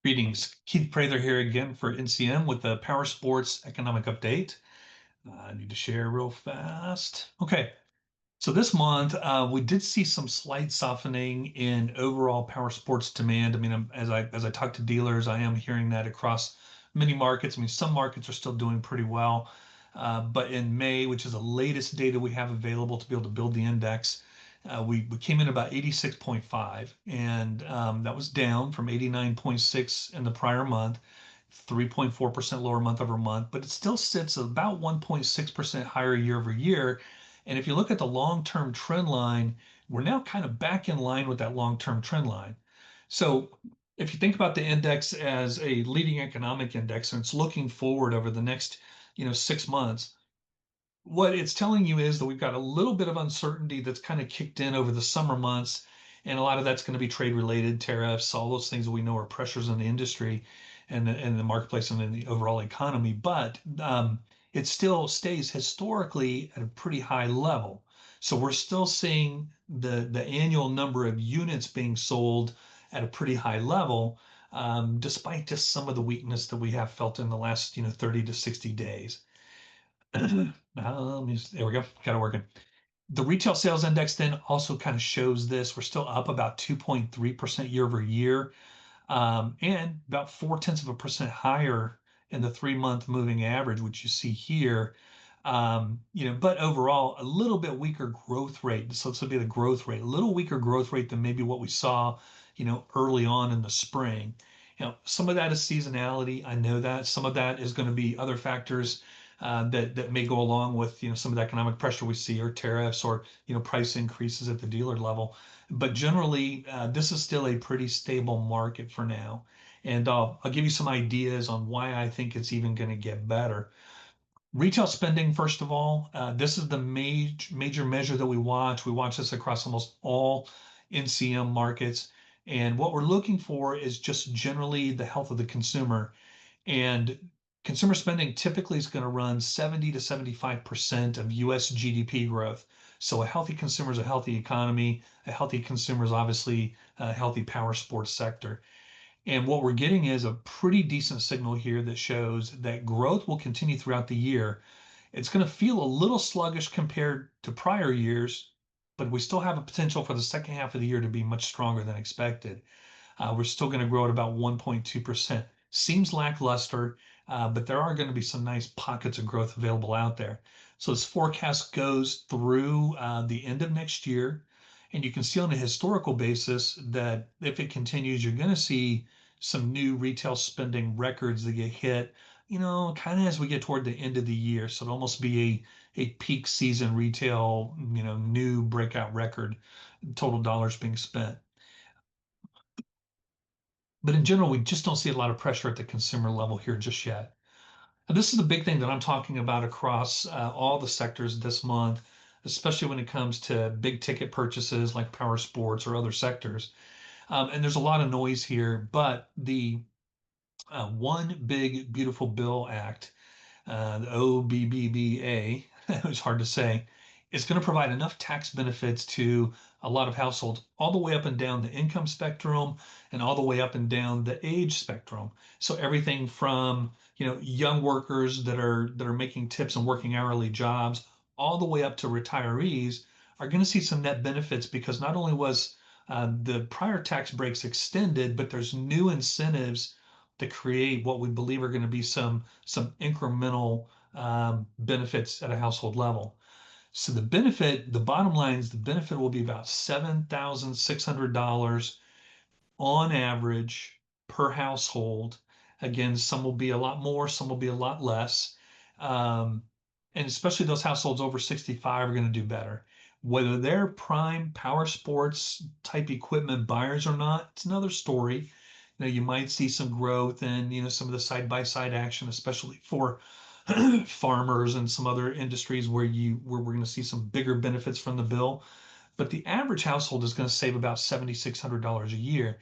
Greetings. Keith Prather here again for NCM with the Powersports Economic Update. I need to share real fast. Okay, so this month we did see some slight softening in overall power sports demand. I mean, as I talk to dealers, I am hearing that across many markets. I mean, some markets are still doing pretty well, but in May, which is the latest data we have available to be able to build the index, we came in about 86.5, and that was down from 89.6 in the prior month. 3.4% lower month over month, but it still sits about 1.6% higher year over year. And if you look at the long-term trend line, we're now kind of back in line with that long-term trend line. So if you think about the index as a leading economic index and it's looking forward over the next, 6 months, what it's telling you is that we've got a little bit of uncertainty that's kind of kicked in over the summer months. And a lot of that's going to be trade related, tariffs, all those things that we know are pressures in the industry and the marketplace and in the overall economy. But it still stays historically at a pretty high level. So we're still seeing the annual number of units being sold at a pretty high level, despite just some of the weakness that we have felt in the last 30 to 60 days. There we go. Got it working. The retail sales index then also kind of shows this. We're still up about 2.3% year over year, and about 0.4% higher in the 3 month moving average, which you see here. But overall, a little bit weaker growth rate. So this would be the growth rate, a little weaker growth rate than maybe what we saw, early on in the spring. Some of that is seasonality. I know that some of that is going to be other factors that may go along with some of the economic pressure we see, or tariffs, or price increases at the dealer level. But generally, this is still a pretty stable market for now. And I'll give you some ideas on why I think it's even going to get better. Retail spending, first of all, this is the major measure that we watch. We watch this across almost all NCM markets. And what we're looking for is just generally the health of the consumer. And consumer spending typically is going to run 70 to 75% of US GDP growth. So a healthy consumer is a healthy economy. A healthy consumer is obviously a healthy power sports sector. And what we're getting is a pretty decent signal here that shows that growth will continue throughout the year. It's going to feel a little sluggish compared to prior years, but we still have a potential for the second half of the year to be much stronger than expected. We're still going to grow at about 1.2%. Seems lackluster, but there are going to be some nice pockets of growth available out there. So this forecast goes through the end of next year. And you can see on a historical basis that if it continues, you're going to see some new retail spending records that get hit, kind of as we get toward the end of the year. So it'll almost be a peak season retail, new breakout record, total dollars being spent. But in general, we just don't see a lot of pressure at the consumer level here just yet. And this is the big thing that I'm talking about across all the sectors this month, especially when it comes to big ticket purchases like power sports or other sectors. And there's a lot of noise here, but the One Big Beautiful Bill Act, the OBBBA, it's hard to say, is going to provide enough tax benefits to a lot of households, all the way up and down the income spectrum and all the way up and down the age spectrum. So everything from young workers that are making tips and working hourly jobs, all the way up to retirees are going to see some net benefits, because not only was the prior tax breaks extended, but there's new incentives to create what we believe are going to be some incremental benefits at a household level. So the bottom line is the benefit will be about $7,600 on average per household. Again, some will be a lot more, some will be a lot less. And especially those households over 65 are going to do better. Whether they're prime power sports type equipment buyers or not, it's another story. You might see some growth in, some of the side-by-side action, especially for farmers and some other industries where we're going to see some bigger benefits from the bill. But the average household is going to save about $7,600 a year.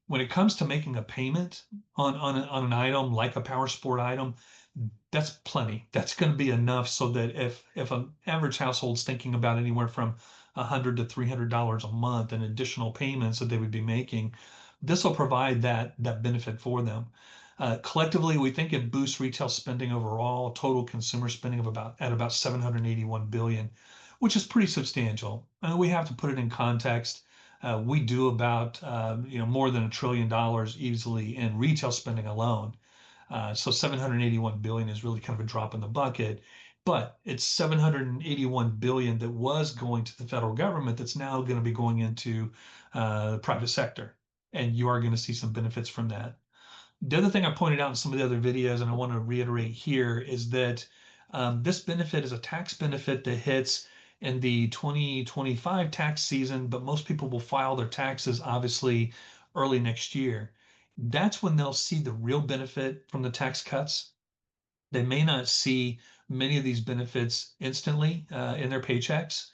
When it comes to making a payment on an item like a power sport item, that's plenty. That's going to be enough so that if an average household's thinking about anywhere from $100 to $300 a month in additional payments that they would be making, This will provide that benefit for them. Collectively, we think it boosts retail spending overall, total consumer spending of about 781 billion, which is pretty substantial. And we have to put it in context. We do about more than $1 trillion easily in retail spending alone. So 781 billion is really kind of a drop in the bucket, but it's 781 billion that was going to the federal government that's now going to be going into the private sector, and you are going to see some benefits from that. The other thing I pointed out in some of the other videos, and I want to reiterate here, is that this benefit is a tax benefit that hits in the 2025 tax season, but most people will file their taxes obviously early next year. That's when they'll see the real benefit from the tax cuts. They may not see many of these benefits instantly in their paychecks.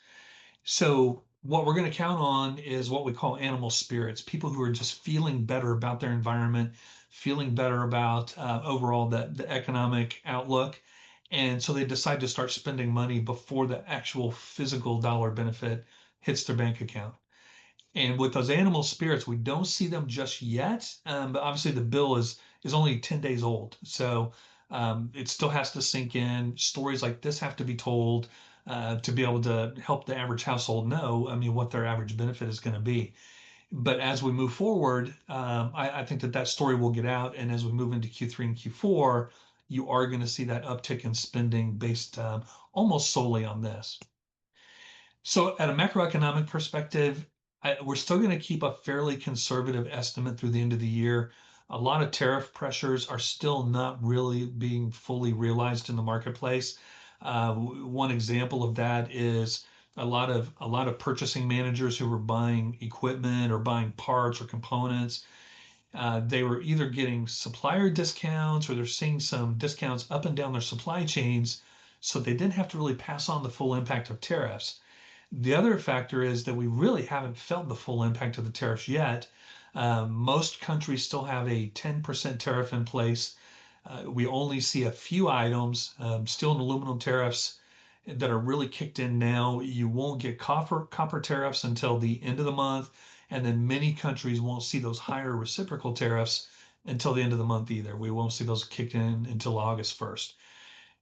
So what we're going to count on is what we call animal spirits, people who are just feeling better about their environment, feeling better about overall the economic outlook. And so they decide to start spending money before the actual physical dollar benefit hits their bank account. And with those animal spirits, we don't see them just yet. But obviously, the bill is only 10 days old, so it still has to sink in. Stories like this have to be told to be able to help the average household know, I mean, what their average benefit is going to be. But as we move forward, I think that story will get out, and as we move into Q3 and Q4, you are going to see that uptick in spending based almost solely on this. So at a macroeconomic perspective, we're still going to keep a fairly conservative estimate through the end of the year. A lot of tariff pressures are still not really being fully realized in the marketplace. One example of that is a lot of purchasing managers who were buying equipment or buying parts or components. They were either getting supplier discounts or they're seeing some discounts up and down their supply chains, so they didn't have to really pass on the full impact of tariffs. The other factor is that we really haven't felt the full impact of the tariffs yet. Most countries still have a 10% tariff in place. We only see a few items, still in aluminum tariffs that are really kicked in now. You won't get copper tariffs until the end of the month, and then many countries won't see those higher reciprocal tariffs until the end of the month either. We won't see those kicked in until August 1st.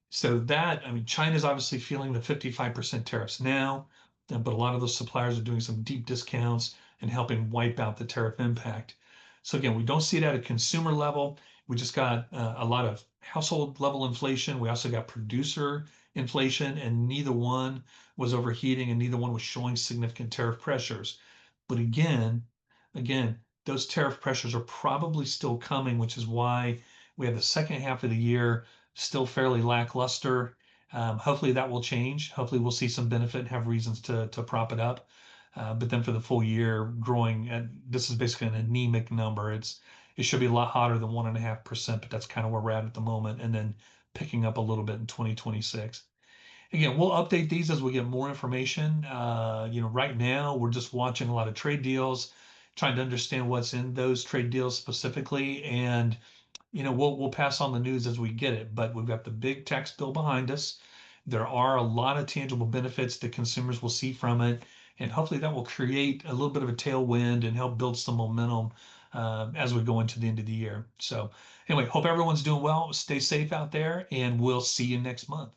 So that, I mean, China's obviously feeling the 55% tariffs now, but a lot of those suppliers are doing some deep discounts and helping wipe out the tariff impact. So again, we don't see it at a consumer level. We just got a lot of household level inflation. We also got producer inflation, and neither one was overheating and neither one was showing significant tariff pressures. But again, those tariff pressures are probably still coming, which is why we have the second half of the year still fairly lackluster. Hopefully that will change. Hopefully we'll see some benefit and have reasons to prop it up. But then for the full year, growing at this is basically an anemic number. It should be a lot hotter than 1.5%, but that's kind of where we're at the moment, and then picking up a little bit in 2026. Again, we'll update these as we get more information. Right now we're just watching a lot of trade deals, trying to understand what's in those trade deals specifically, and we'll pass on the news as we get it, but we've got the big tax bill behind us. There are a lot of tangible benefits that consumers will see from it, and hopefully that will create a little bit of a tailwind and help build some momentum as we go into the end of the year. So anyway, hope everyone's doing well. Stay safe out there, and we'll see you next month.